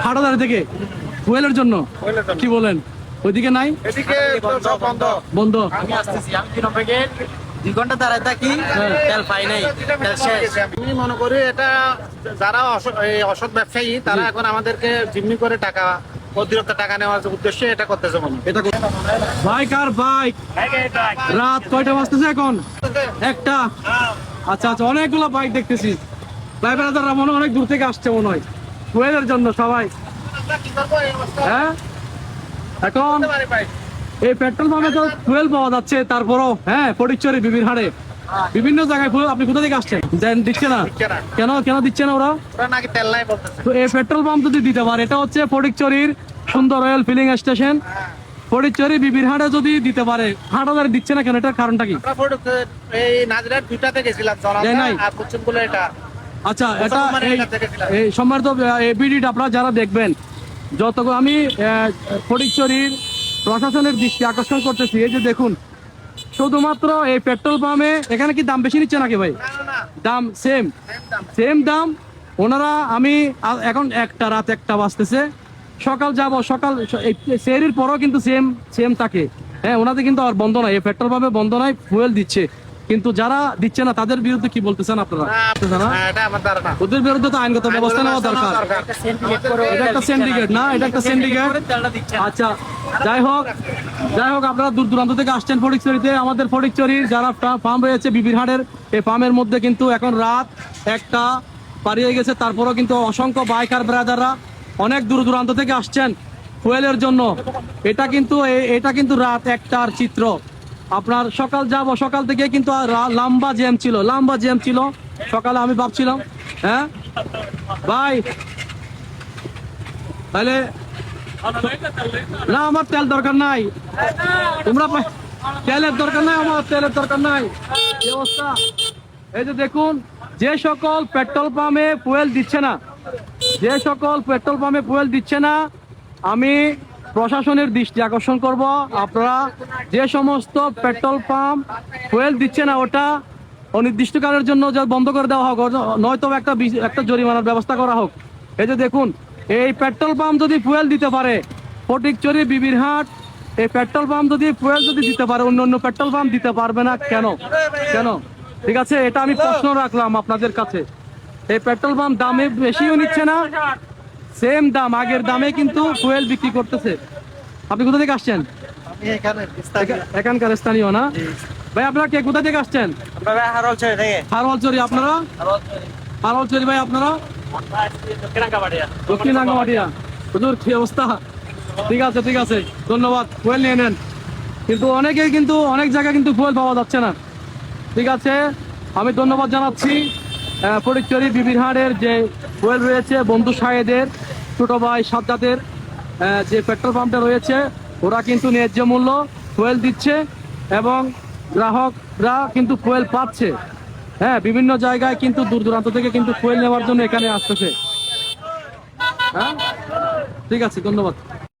হাটাদারি থেকে ফুয়েলের জন্য কি বলেন? ওইদিকে নাই, বন্ধ। আমি আসতেছি, আমি 3 প্যাকেট 2 ঘন্টা দাঁড়ায় থাকি, তেল পাই নাই, তেল শেষ। আমি মনে করি এটা যারা অসৎ ব্যবসায়ী তারা এখন আমাদেরকে জিম্মি করে টাকা, অতিরিক্ত টাকা নেওয়ার উদ্দেশ্যে এটা করতেছে মনে হয়। এটা বাইক আর বাইক। রাত কয়টা বাজতেছে এখন? একটা। আচ্ছা আচ্ছা, অনেকগুলো বাইক দেখতেছি। ভাই ব্রাদাররা মনে হয় অনেক দূর থেকে আসছে মনে হয় ফুয়েলের জন্য সবাই। হ্যাঁ, এখন এই পেট্রোল পাম্পে তো ফুয়েল পাওয়া যাচ্ছে, তারপরও হ্যাঁ ফটিকছড়ি বিবির হাড়ে বিভিন্ন জায়গায় ফুয়েল। আপনি কোথা থেকে আসছেন? দিচ্ছে না কেন? কেন দিচ্ছে না ওরা? নাকি তেল নাই বলতেছে। তো এই পেট্রোল পাম্প যদি দিতে পারে, এটা হচ্ছে ফটিকছড়ির সুন্দর রয়্যাল ফিলিং স্টেশন, ফটিকছড়ি বিবির হাটে যদি দিতে পারে, হাটাদারি দিচ্ছে না কেন? এটার কারণটা কি? এই নাজরাট 2টাতে গেছিলাম, আর পশ্চিম বলে এটা। আচ্ছা, এটা এই সম্মানিত বিডিটা আপনারা যারা দেখবেন, যতগুলো আমি ফটিকছড়ির প্রশাসনের দৃষ্টি আকর্ষণ করতেছি, এই যে দেখুন, শুধুমাত্র এই পেট্রোল পাম্পে এখানে কি দাম বেশি নিচ্ছে নাকি ভাই? দাম সেম দাম ওনারা। আমি এখন রাত 1টা বাজতেছে, সকাল যাব, সকাল সেরির পরও কিন্তু সেম থাকে। হ্যাঁ, ওনাদের কিন্তু আর বন্ধ নাই, এই পেট্রোল পাম্পে বন্ধ নাই, ফুয়েল দিচ্ছে। কিন্তু যারা দিচ্ছে না তাদের বিরুদ্ধে কি বলতেছেন আপনারা? ওদের বিরুদ্ধে তো আইনগত ব্যবস্থা নেওয়া দরকার। এটা একটা সিন্ডিকেট না? এটা একটা সিন্ডিকেট। আচ্ছা, যাই হোক আপনারা দূর দূরান্ত থেকে আসছেন ফটিকছড়িতে। আমাদের ফটিকছড়ির যারা ফার্ম রয়েছে বিবির হাটের, এই ফার্মের মধ্যে কিন্তু এখন রাত 1টা পারিয়ে গেছে, তারপরও কিন্তু অসংখ্য বাইকার ব্রাদাররা অনেক দূর দূরান্ত থেকে আসছেন ফুয়েলের জন্য। এটা কিন্তু রাত 1টার চিত্র। আপনার সকাল থেকে কিন্তু লম্বা জ্যাম ছিল সকালে। আমি ভাবছিলাম হ্যাঁ ভাই, তাহলে না আমার তেল দরকার নাই, তোমরা তেলের দরকার নাই, আমার তেলের দরকার নাই। এই অবস্থা। এই যে দেখুন, যে সকল পেট্রোল পাম্পে ফুয়েল দিচ্ছে না, আমি প্রশাসনের দৃষ্টি আকর্ষণ করব। আপনারা যে সমস্ত পেট্রোল পাম্প ফুয়েল দিচ্ছে না, ওটা অনির্দিষ্টকালের জন্য বন্ধ করে দেওয়া হোক, নয়তো একটা জরিমানার ব্যবস্থা করা হোক। এই যে দেখুন, এই পেট্রোল পাম্প যদি ফুয়েল দিতে পারে, ফটিকছড়ি বিবির হাট, এই পেট্রোল পাম্প যদি ফুয়েল দিতে পারে, অন্য পেট্রোল পাম্প দিতে পারবে না কেন? ঠিক আছে, এটা আমি প্রশ্ন রাখলাম আপনাদের কাছে। এই পেট্রোল পাম্প দামে বেশিও নিচ্ছে না, সেম দাম, আগের দামে কিন্তু ফুয়েল বিক্রি করতেছে। আপনি কোথা থেকে আসছেন? এখানকার স্থানীয় না ভাই? আপনারা কে কোথা থেকে আসছেন? হারওয়ালচরি। আপনারা হারওয়ালচরি ভাই? আপনারা দক্ষিণ রাঙ্গামাটিয়া। হুজুর কি অবস্থা? ঠিক আছে, ধন্যবাদ। ফুয়েল নিয়ে নেন। কিন্তু অনেক জায়গায় কিন্তু ফুয়েল পাওয়া যাচ্ছে না। ঠিক আছে, আমি ধন্যবাদ জানাচ্ছি ফটিকছড়ি বিবির হাটের যে ফুয়েল রয়েছে, বন্ধু সাহেদের ছোট ভাই সাজ্জাদের যে পেট্রোল পাম্পটা রয়েছে, ওরা কিন্তু ন্যায্য মূল্য ফুয়েল দিচ্ছে এবং গ্রাহকরা কিন্তু ফুয়েল পাচ্ছে। হ্যাঁ, বিভিন্ন জায়গায় কিন্তু দূর দূরান্ত থেকে কিন্তু ফুয়েল নেওয়ার জন্য এখানে আসতেছে। হ্যাঁ, ঠিক আছে, ধন্যবাদ।